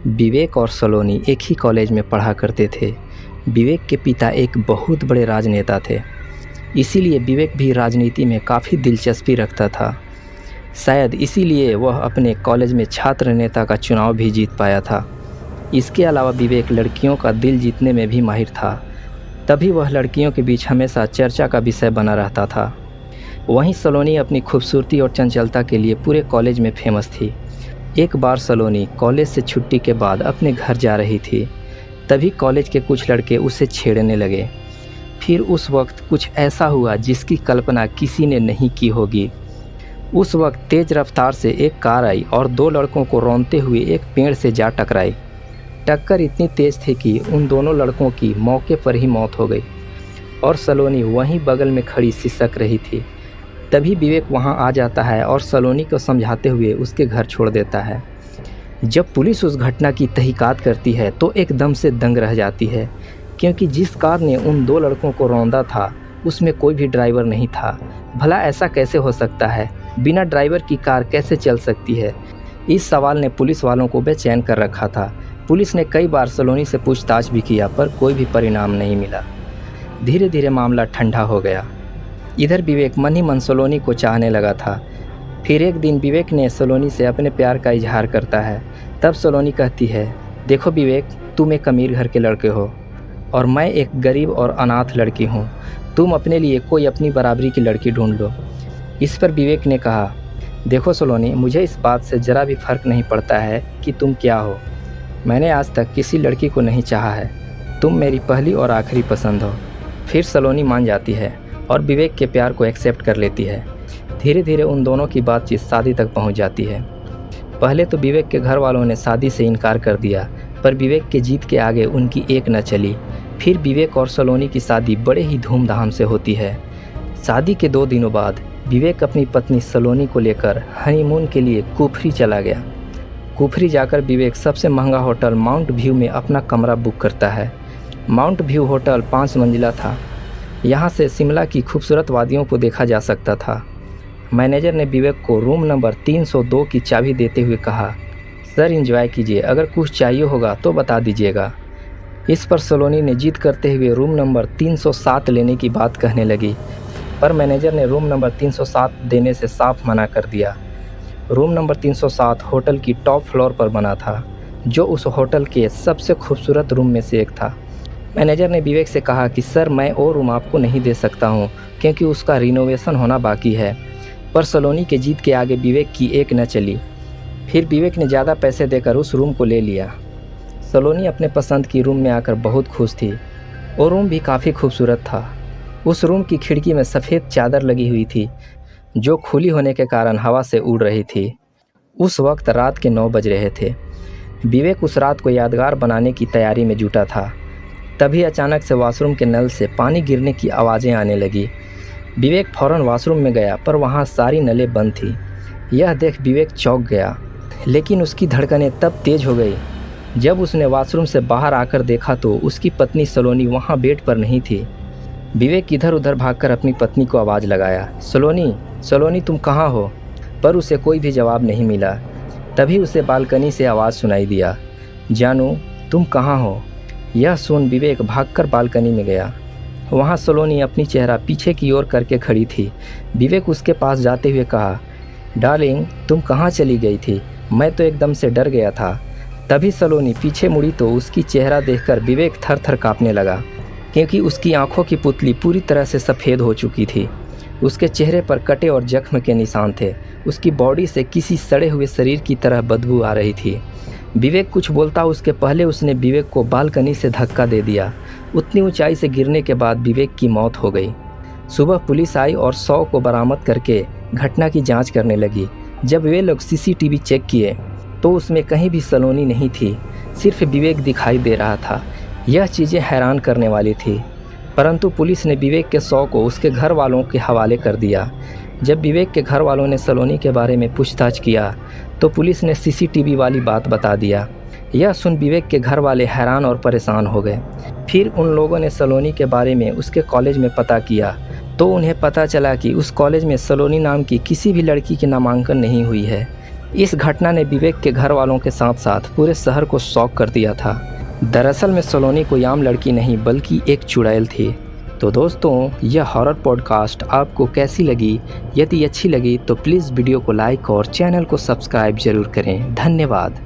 विवेक और सलोनी एक ही कॉलेज में पढ़ा करते थे। विवेक के पिता एक बहुत बड़े राजनेता थे, इसीलिए विवेक भी राजनीति में काफ़ी दिलचस्पी रखता था। शायद इसीलिए वह अपने कॉलेज में छात्र नेता का चुनाव भी जीत पाया था। इसके अलावा विवेक लड़कियों का दिल जीतने में भी माहिर था, तभी वह लड़कियों के बीच हमेशा चर्चा का विषय बना रहता था। वहीं सलोनी अपनी खूबसूरती और चंचलता के लिए पूरे कॉलेज में फेमस थी। एक बार सलोनी कॉलेज से छुट्टी के बाद अपने घर जा रही थी, तभी कॉलेज के कुछ लड़के उसे छेड़ने लगे। फिर उस वक्त कुछ ऐसा हुआ जिसकी कल्पना किसी ने नहीं की होगी। उस वक्त तेज रफ्तार से एक कार आई और दो लड़कों को रौंदते हुए एक पेड़ से जा टकराई। टक्कर इतनी तेज थी कि उन दोनों लड़कों की मौके पर ही मौत हो गई और सलोनी वहीं बगल में खड़ी सिसक रही थी। तभी विवेक वहां आ जाता है और सलोनी को समझाते हुए उसके घर छोड़ देता है। जब पुलिस उस घटना की तहकीकात करती है तो एकदम से दंग रह जाती है, क्योंकि जिस कार ने उन दो लड़कों को रौंदा था उसमें कोई भी ड्राइवर नहीं था। भला ऐसा कैसे हो सकता है? बिना ड्राइवर की कार कैसे चल सकती है? इस सवाल ने पुलिस वालों को बेचैन कर रखा था। पुलिस ने कई बार सलोनी से पूछताछ भी किया, पर कोई भी परिणाम नहीं मिला। धीरे धीरे मामला ठंडा हो गया। इधर विवेक मन ही मन सलोनी को चाहने लगा था। फिर एक दिन विवेक ने सलोनी से अपने प्यार का इजहार करता है। तब सलोनी कहती है, देखो विवेक, तुम एक अमीर घर के लड़के हो और मैं एक गरीब और अनाथ लड़की हूँ। तुम अपने लिए कोई अपनी बराबरी की लड़की ढूंढ लो। इस पर विवेक ने कहा, देखो सलोनी, मुझे इस बात से ज़रा भी फ़र्क नहीं पड़ता है कि तुम क्या हो। मैंने आज तक किसी लड़की को नहीं चाहा है। तुम मेरी पहली और आखिरी पसंद हो। फिर सलोनी मान जाती है और विवेक के प्यार को एक्सेप्ट कर लेती है। धीरे धीरे उन दोनों की बातचीत शादी तक पहुंच जाती है। पहले तो विवेक के घर वालों ने शादी से इनकार कर दिया, पर विवेक के जीत के आगे उनकी एक न चली। फिर विवेक और सलोनी की शादी बड़े ही धूमधाम से होती है। शादी के 2 दिनों बाद विवेक अपनी पत्नी सलोनी को लेकर हनीमून के लिए कुफरी चला गया। कुफरी जाकर विवेक सबसे महंगा होटल माउंट व्यू में अपना कमरा बुक करता है। माउंट व्यू होटल 5 मंजिला था। यहाँ से शिमला की खूबसूरत वादियों को देखा जा सकता था। मैनेजर ने विवेक को रूम नंबर 302 की चाबी देते हुए कहा, सर एंजॉय कीजिए, अगर कुछ चाहिए होगा तो बता दीजिएगा। इस पर सलोनी ने जिद करते हुए रूम नंबर 307 लेने की बात कहने लगी, पर मैनेजर ने रूम नंबर 307 देने से साफ मना कर दिया। रूम नंबर 307 होटल की टॉप फ्लोर पर बना था, जो उस होटल के सबसे खूबसूरत रूम में से एक था। मैनेजर ने विवेक से कहा कि सर, मैं और रूम आपको नहीं दे सकता हूँ क्योंकि उसका रिनोवेशन होना बाकी है। पर सलोनी के जीत के आगे विवेक की एक न चली। फिर विवेक ने ज़्यादा पैसे देकर उस रूम को ले लिया। सलोनी अपने पसंद की रूम में आकर बहुत खुश थी और रूम भी काफ़ी खूबसूरत था। उस रूम की खिड़की में सफ़ेद चादर लगी हुई थी, जो खुली होने के कारण हवा से उड़ रही थी। उस वक्त रात के 9 बज रहे थे। विवेक उस रात को यादगार बनाने की तैयारी में जुटा था। तभी अचानक से वॉशरूम के नल से पानी गिरने की आवाज़ें आने लगी। विवेक फ़ौरन वॉशरूम में गया, पर वहाँ सारी नलें बंद थी। यह देख विवेक चौंक गया, लेकिन उसकी धड़कनें तब तेज हो गई जब उसने वॉशरूम से बाहर आकर देखा तो उसकी पत्नी सलोनी वहाँ बेड पर नहीं थी। विवेक इधर उधर भागकर अपनी पत्नी को आवाज़ लगाया, सलोनी, सलोनी, तुम कहाँ हो? पर उसे कोई भी जवाब नहीं मिला। तभी उसे बालकनी से आवाज़ सुनाई दिया, जानू, तुम कहाँ हो? यह सुन विवेक भागकर बालकनी में गया। वहाँ सलोनी अपनी चेहरा पीछे की ओर करके खड़ी थी। विवेक उसके पास जाते हुए कहा, डार्लिंग, तुम कहाँ चली गई थी? मैं तो एकदम से डर गया था। तभी सलोनी पीछे मुड़ी तो उसकी चेहरा देखकर विवेक थर थर काँपने लगा, क्योंकि उसकी आंखों की पुतली पूरी तरह से सफ़ेद हो चुकी थी। उसके चेहरे पर कटे और जख्म के निशान थे। उसकी बॉडी से किसी सड़े हुए शरीर की तरह बदबू आ रही थी। विवेक कुछ बोलता उसके पहले उसने विवेक को बालकनी से धक्का दे दिया। उतनी ऊंचाई से गिरने के बाद विवेक की मौत हो गई। सुबह पुलिस आई और शव को बरामद करके घटना की जांच करने लगी। जब वे लोग सीसीटीवी चेक किए तो उसमें कहीं भी सलोनी नहीं थी, सिर्फ विवेक दिखाई दे रहा था। यह चीज़ें हैरान करने वाली थी, परंतु पुलिस ने विवेक के शव को उसके घर वालों के हवाले कर दिया। जब विवेक के घर वालों ने सलोनी के बारे में पूछताछ किया तो पुलिस ने सीसीटीवी वाली बात बता दिया। यह सुन विवेक के घर वाले हैरान और परेशान हो गए। फिर उन लोगों ने सलोनी के बारे में उसके कॉलेज में पता किया तो उन्हें पता चला कि उस कॉलेज में सलोनी नाम की किसी भी लड़की की नामांकन नहीं हुई है। इस घटना ने विवेक के घर वालों के साथ साथ पूरे शहर को शॉक कर दिया था। दरअसल में सलोनी कोई आम लड़की नहीं बल्कि एक चुड़ैल थी। तो दोस्तों, यह हॉरर पॉडकास्ट आपको कैसी लगी? यदि अच्छी लगी तो प्लीज़ वीडियो को लाइक और चैनल को सब्सक्राइब ज़रूर करें। धन्यवाद।